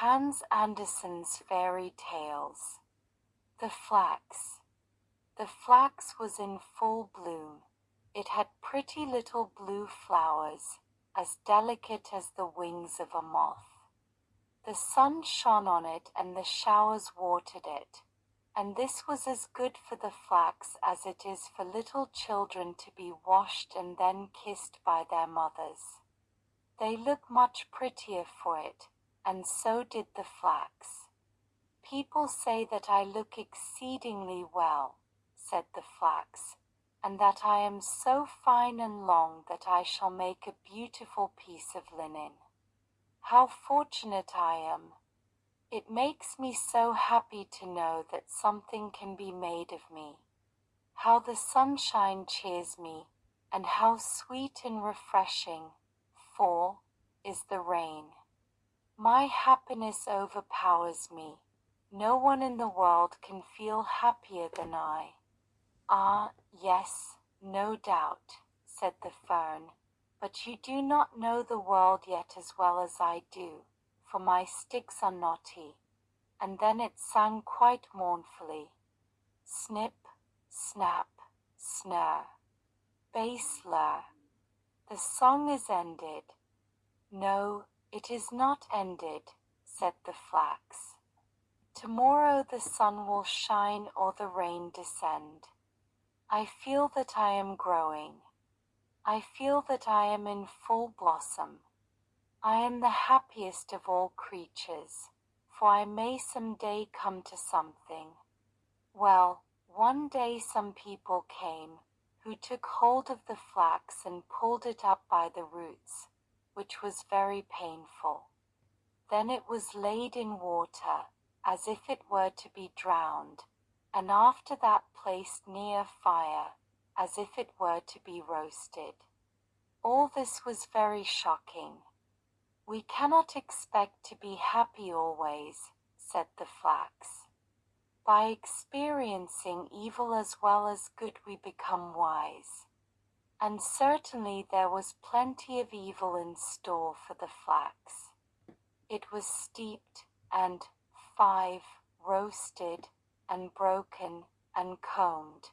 Hans Andersen's Fairy Tales. The Flax. The flax was in full bloom. It had pretty little blue flowers, as delicate as the wings of a moth. The sun shone on it and the showers watered it, and this was as good for the flax as it is for little children to be washed and then kissed by their mothers. They look much prettier for it, and so did the flax. People say that I look exceedingly well, said the flax, and that I am so fine and long that I shall make a beautiful piece of linen. How fortunate I am! It makes me so happy to know that something can be made of me. How the sunshine cheers me, and how sweet and refreshing, fall, is the rain. My happiness overpowers me. No one in the world can feel happier than I. Ah, yes, no doubt, said the fern, but you do not know the world yet as well as I do, for my sticks are knotty. And then it sang quite mournfully. Snip, snap, snare. Bass lur. The song is ended. No, it is not ended, said the flax. Tomorrow the sun will shine or the rain descend. I feel that I am growing. I feel that I am in full blossom. I am the happiest of all creatures, for I may some day come to something. Well, one day some people came, who took hold of the flax and pulled it up by the roots, which was very painful. Then it was laid in water, as if it were to be drowned, and after that placed near fire, as if it were to be roasted. All this was very shocking. We cannot expect to be happy always, said the flax. By experiencing evil as well as good we become wise. And certainly there was plenty of evil in store for the flax. It was steeped, and roasted, and broken, and combed.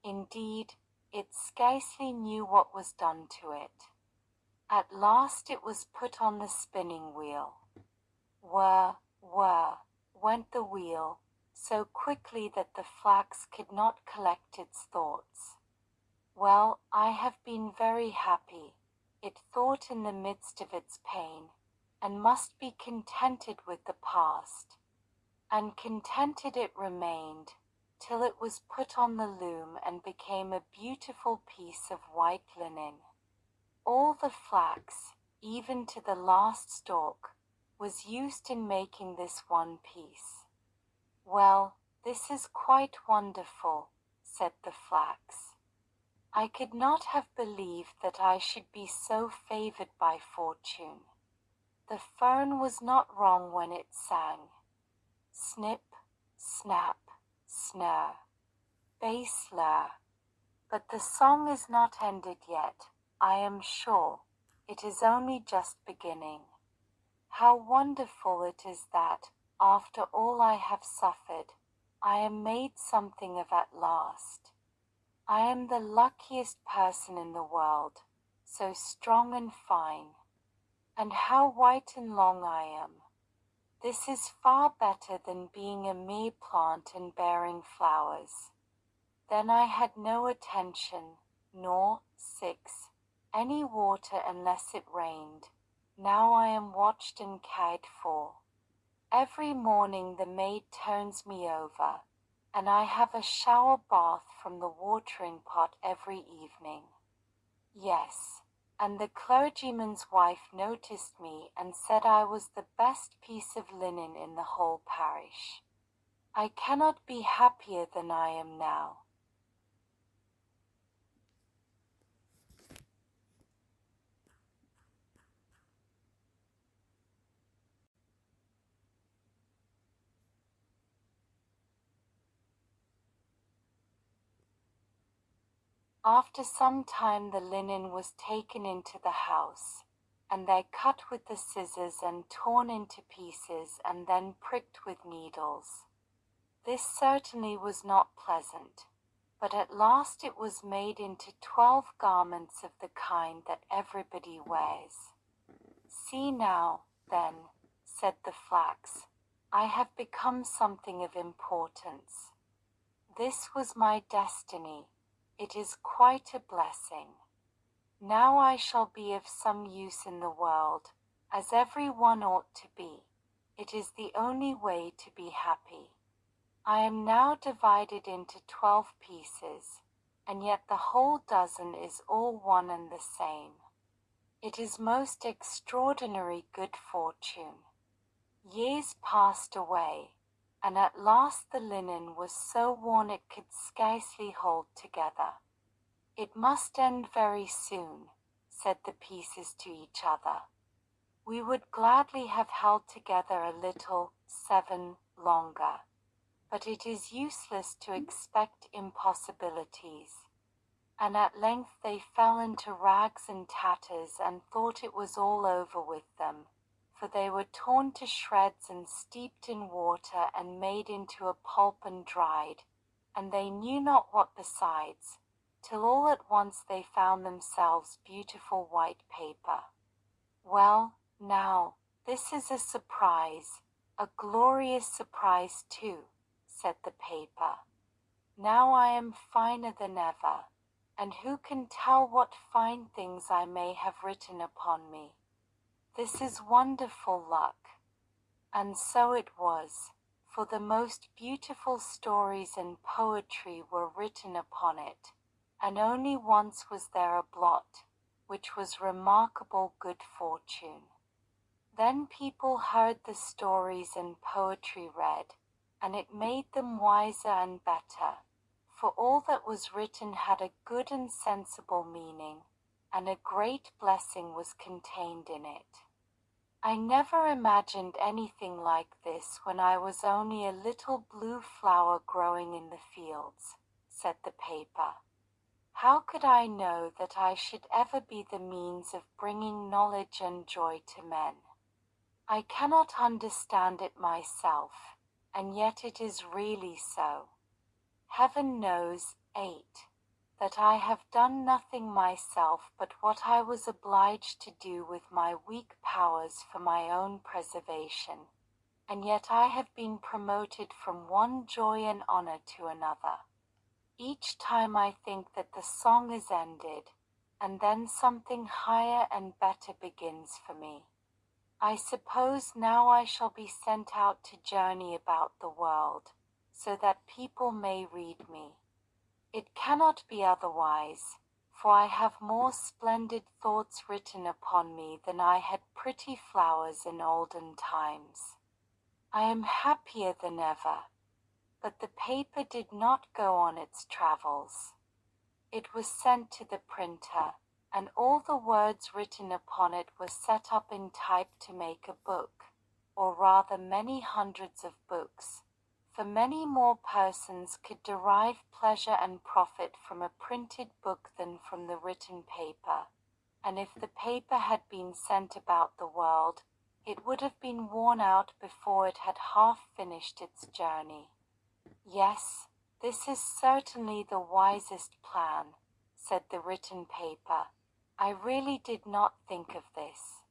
Indeed, it scarcely knew what was done to it. At last it was put on the spinning wheel. Whir, whir, went the wheel, so quickly that the flax could not collect its thoughts. Well, I have been very happy, it thought in the midst of its pain, and must be contented with the past. And contented it remained, till it was put on the loom and became a beautiful piece of white linen. All the flax, even to the last stalk, was used in making this one piece. Well, this is quite wonderful, said the flax. I could not have believed that I should be so favored by fortune. The fern was not wrong when it sang. Snip, snap, snare. Bass lur. But the song is not ended yet, I am sure. It is only just beginning. How wonderful it is that, after all I have suffered, I am made something of at last. I am the luckiest person in the world, so strong and fine. And how white and long I am. This is far better than being a mere plant and bearing flowers. Then I had no attention, nor, any water unless it rained. Now I am watched and cared for. Every morning the maid turns me over, and I have a shower bath from the watering pot every evening. Yes, and the clergyman's wife noticed me and said I was the best piece of linen in the whole parish. I cannot be happier than I am now. After some time the linen was taken into the house, and they're cut with the scissors and torn into pieces and then pricked with needles. This certainly was not pleasant, but at last it was made into 12 garments of the kind that everybody wears. See now, then, said the flax, I have become something of importance. This was my destiny. It is quite a blessing. Now I shall be of some use in the world, as every one ought to be. It is the only way to be happy. I am now divided into 12 pieces, and yet the whole dozen is all one and the same. It is most extraordinary good fortune. Years passed away, and at last the linen was so worn it could scarcely hold together. It must end very soon, said the pieces to each other. We would gladly have held together a little, 7, longer. But it is useless to expect impossibilities. And at length they fell into rags and tatters and thought it was all over with them, for they were torn to shreds and steeped in water and made into a pulp and dried, and they knew not what besides, till all at once they found themselves beautiful white paper. Well, now, this is a surprise, a glorious surprise too, said the paper. Now I am finer than ever, and who can tell what fine things I may have written upon me? This is wonderful luck. And so it was, for the most beautiful stories and poetry were written upon it, and only once was there a blot, which was remarkable good fortune. Then people heard the stories and poetry read, and it made them wiser and better, for all that was written had a good and sensible meaning, and a great blessing was contained in it. I never imagined anything like this when I was only a little blue flower growing in the fields, said the paper. How could I know that I should ever be the means of bringing knowledge and joy to men? I cannot understand it myself, and yet it is really so. Heaven knows, 8, that I have done nothing myself but what I was obliged to do with my weak powers for my own preservation, and yet I have been promoted from one joy and honor to another. Each time I think that the song is ended, and then something higher and better begins for me. I suppose now I shall be sent out to journey about the world, so that people may read me. It cannot be otherwise, for I have more splendid thoughts written upon me than I had pretty flowers in olden times. I am happier than ever, but the paper did not go on its travels. It was sent to the printer, and all the words written upon it were set up in type to make a book, or rather many hundreds of books, for many more persons could derive pleasure and profit from a printed book than from the written paper, and if the paper had been sent about the world, it would have been worn out before it had half finished its journey. Yes, this is certainly the wisest plan, said the written paper. I really did not think of this.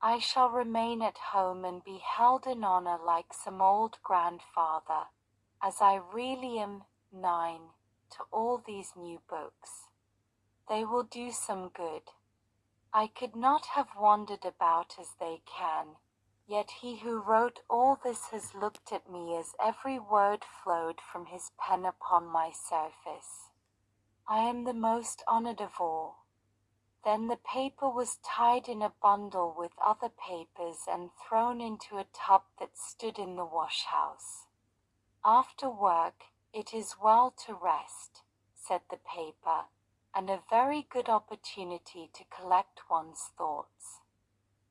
I shall remain at home and be held in honor like some old grandfather, as I really am 9 to all these new books. They will do some good. I could not have wandered about as they can, yet he who wrote all this has looked at me as every word flowed from his pen upon my surface. I am the most honored of all. Then the paper was tied in a bundle with other papers and thrown into a tub that stood in the wash-house. After work, it is well to rest, said the paper, and a very good opportunity to collect one's thoughts.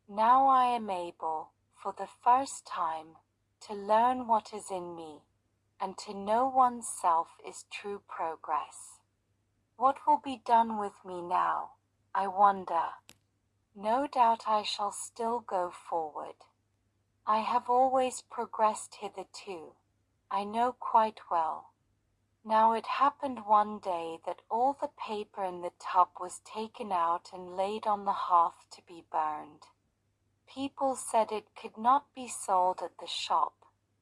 Now I am able, for the first time, to learn what is in me, and to know oneself is true progress. What will be done with me now, I wonder? No doubt I shall still go forward. I have always progressed hitherto, I know quite well. Now it happened one day that all the paper in the tub was taken out and laid on the hearth to be burned. People said it could not be sold at the shop,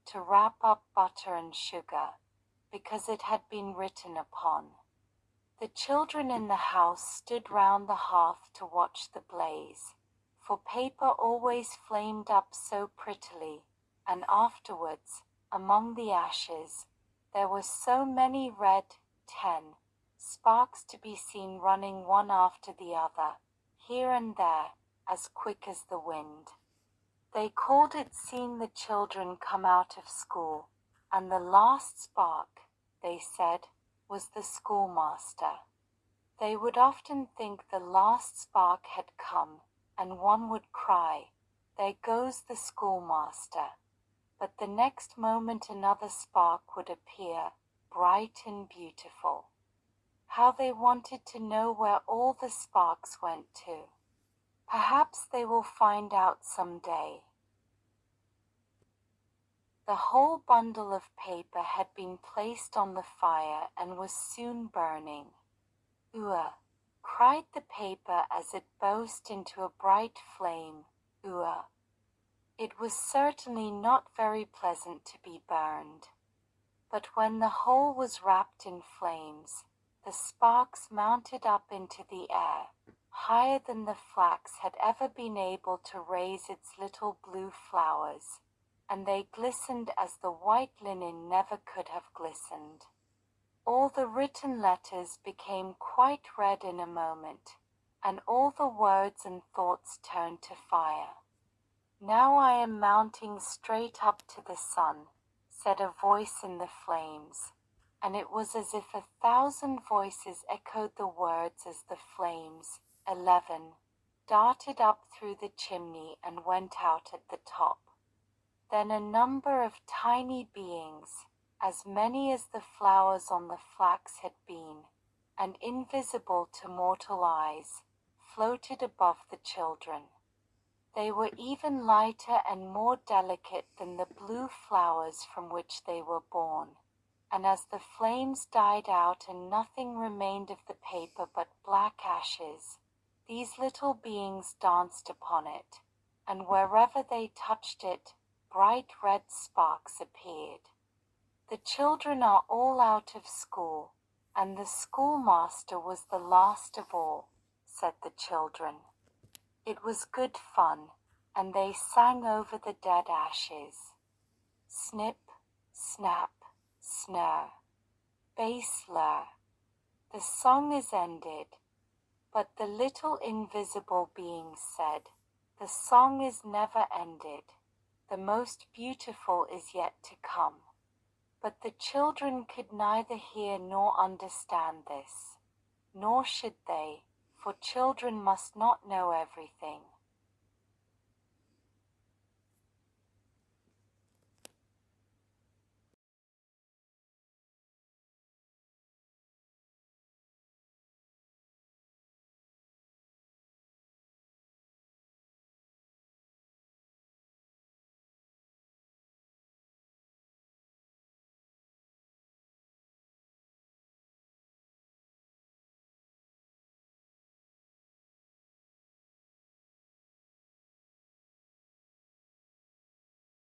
to wrap up butter and sugar, because it had been written upon. The children in the house stood round the hearth to watch the blaze, for paper always flamed up so prettily, and afterwards, among the ashes, there were so many red, 10 sparks to be seen running one after the other, here and there, as quick as the wind. They called it seeing the children come out of school, and the last spark, they said, was the schoolmaster. They would often think the last spark had come, and one would cry, "There goes the schoolmaster." But the next moment another spark would appear, bright and beautiful. How they wanted to know where all the sparks went to. Perhaps they will find out some day. The whole bundle of paper had been placed on the fire and was soon burning. "Ua!" cried the paper as it burst into a bright flame. "Ua!" It was certainly not very pleasant to be burned. But when the whole was wrapped in flames, the sparks mounted up into the air, higher than the flax had ever been able to raise its little blue flowers, and they glistened as the white linen never could have glistened. All the written letters became quite red in a moment, and all the words and thoughts turned to fire. "Now I am mounting straight up to the sun," said a voice in the flames, and it was as if 1,000 voices echoed the words as the flames, 11, darted up through the chimney and went out at the top. Then a number of tiny beings, as many as the flowers on the flax had been, and invisible to mortal eyes, floated above the children. They were even lighter and more delicate than the blue flowers from which they were born, and as the flames died out and nothing remained of the paper but black ashes, these little beings danced upon it, and wherever they touched it, bright red sparks appeared. "The children are all out of school, and the schoolmaster was the last of all," said the children. It was good fun, and they sang over the dead ashes. Snip, snap, snurr, bass lur. The song is ended, but the little invisible being said, "The song is never ended. The most beautiful is yet to come." But the children could neither hear nor understand this, nor should they, for children must not know everything.